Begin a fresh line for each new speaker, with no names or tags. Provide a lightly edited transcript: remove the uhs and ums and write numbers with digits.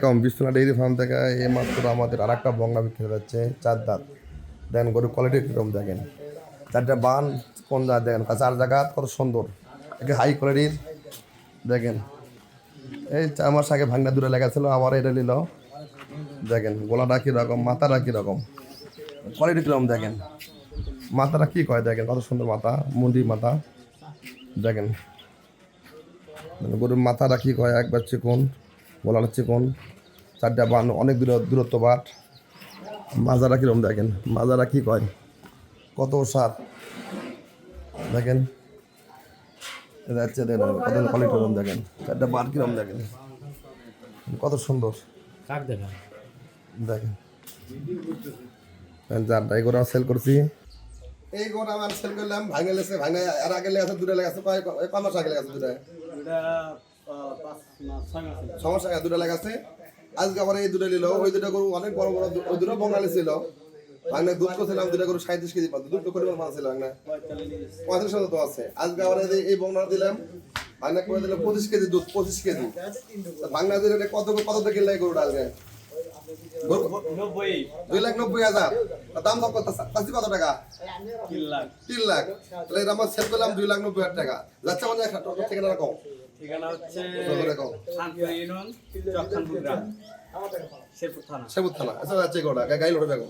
আলাইকুম। Biswanath dairy farm থেকে এই মাত্র আমাদের আর একটা বংলা বিক্রি হচ্ছে 4 দাঁত। দেখেন গরুর কোয়ালিটি কীরকম দেখেন, 4টা বান কোন দাঁত দেখেন, 4 জায়গা কত সুন্দর, একে হাই কোয়ালিটির। দেখেন এই 4 মাস আগে ভাঙনা দূরে লেগেছিল, আবার এটা নিল। দেখেন গলাটা কীরকম, মাথাটা কীরকম, কোয়ালিটি কীরকম দেখেন, মাথাটা কী কয় দেখেন, কত সুন্দর মাথা, মুন্ডি মাথা। দেখেন গরুর মাথাটা কী কয়, একবার চিকন, গলাটা চিকন, 4টা বান অনেক দূরত্ব বাট। মাজারা কীরকম দেখেন, মাজারা কী কয়, কত সার দেখেন, যাচ্ছে দেখেন কত কোয়ালিটি কীরকম দেখেন, 4টা বান কীরকম দেখেন, কত সুন্দর দেখেন। যারটা এই গরু সেল করছি, এই গরু আমার সেল করলাম, ভাঙে লেছে, ভাঙে আর আগে লেগেছে, দূরে লেগেছে, কয় মাস আগে লেগেছে, দূরে 6 মাস আগে দূরে লেগেছে। আজকে আবার এই দুটো নিল, ওই দুটো গরু অনেক বড় বড়, ওই দুটো বঙ্গালী ছিল। ভাঙনা দুধ করছিলাম, দুটো গরু 37 কেজি পাত, দুটো করে মাছ ছিল ভাঙনা 45 তো আছে। আজকে আবার এই বঙ্গনা দিলাম, ভাঙনা করে দিলাম 25 কেজি দুধ, 25 কেজি ভাঙনা দিলে কত কত থেকে কিনলাই গরুটা আজকে 2,90,000। দাম কত টাকা? 3 লাখ। তাহলে এটা আমরা সেল করলাম 2,90,000 টাকা। যাচ্ছে মানে ঠিকানা রাখো,
ঠিকানা হচ্ছে শেরপুর থানা।
আচ্ছা যাচ্ছে গোটা গাই লোটা দেখো।